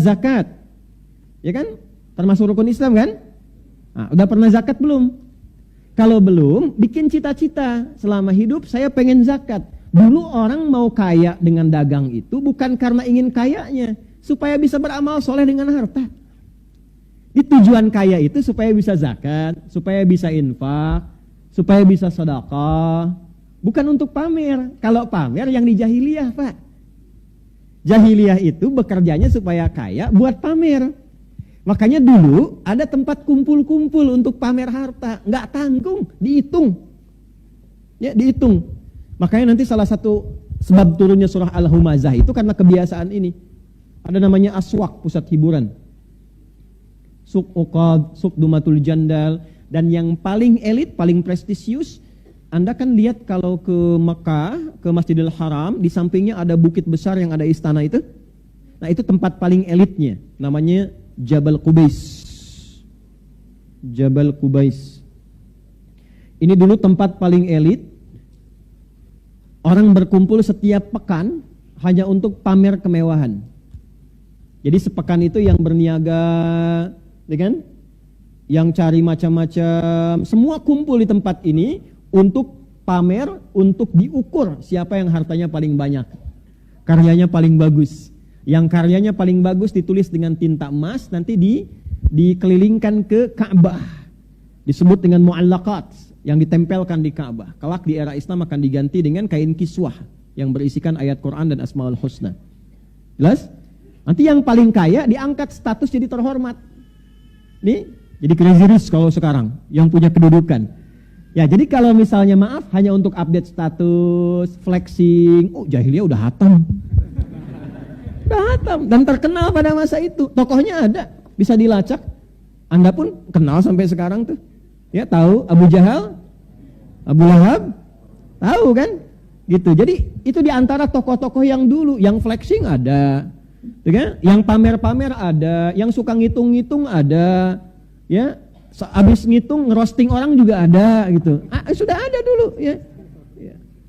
zakat. Ya kan? Termasuk rukun Islam kan? Nah, udah pernah zakat belum? Kalau belum, bikin cita-cita. Selama hidup saya pengen zakat. Dulu orang mau kaya dengan dagang itu bukan karena ingin kayanya, supaya bisa beramal soleh dengan harta. Di tujuan kaya itu supaya bisa zakat, supaya bisa infak, supaya bisa sedekah. Bukan untuk pamer. Kalau pamer yang di jahiliyah, Pak. Jahiliyah itu bekerjanya supaya kaya buat pamer. Makanya dulu ada tempat kumpul-kumpul untuk pamer harta. Nggak tanggung, dihitung. Ya, dihitung. Makanya nanti salah satu sebab turunnya surah Al-Humazah itu karena kebiasaan ini. Ada namanya aswak, pusat hiburan. Suk Uqad, Suk Dumatul Jandal. Dan yang paling elit, paling prestisius, Anda kan lihat kalau ke Mekah, ke Masjidil Haram, di sampingnya ada bukit besar yang ada istana itu. Nah itu tempat paling elitnya, namanya Jabal Qubais. Jabal Qubais. Ini dulu tempat paling elit. Orang berkumpul setiap pekan hanya untuk pamer kemewahan. Jadi sepekan itu yang berniaga, ya kan? Yang cari macam-macam, semua kumpul di tempat ini untuk pamer, untuk diukur siapa yang hartanya paling banyak, karyanya paling bagus. Yang karyanya paling bagus ditulis dengan tinta emas, nanti dikelilingkan ke Ka'bah, disebut dengan mu'allaqat, yang ditempelkan di Ka'bah. Kelak di era Islam akan diganti dengan kain kiswah yang berisikan ayat Quran dan Asmaul Husna. Jelas? Nanti yang paling kaya diangkat status jadi terhormat. Nih, jadi crazy rich kalau sekarang yang punya kedudukan. Ya, jadi kalau misalnya maaf hanya untuk update status, flexing, jahiliyah udah hatam. Udah hatam dan terkenal pada masa itu. Tokohnya ada, bisa dilacak. Anda pun kenal sampai sekarang tuh. Ya, tahu Abu Jahal, Abu Lahab, tahu kan? Gitu. Jadi itu diantara tokoh-tokoh yang dulu, yang flexing ada, kan? Yang pamer-pamer ada, yang suka ngitung-ngitung ada, ya. Habis ngitung ngerosting orang juga ada, gitu. Sudah ada dulu, ya.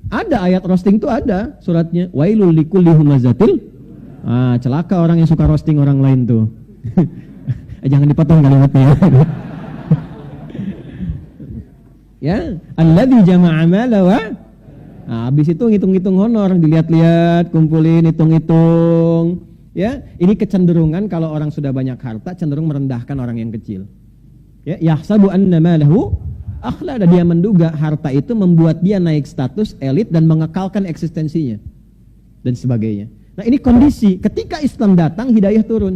Ada ayat roasting itu ada suratnya. Wailul likulli humazatil. Celaka orang yang suka roasting orang lain tuh. Jangan dipotong kalimatnya. Ya, alladzi jama'a mala wa habis itu ngitung-ngitung honor, dilihat-lihat, kumpulin, hitung-hitung. Ya, ini kecenderungan kalau orang sudah banyak harta cenderung merendahkan orang yang kecil. Ya, yahsabu anna malahu akhlada, dia menduga harta itu membuat dia naik status elit dan mengekalkan eksistensinya dan sebagainya. Nah, ini kondisi ketika Islam datang, hidayah turun.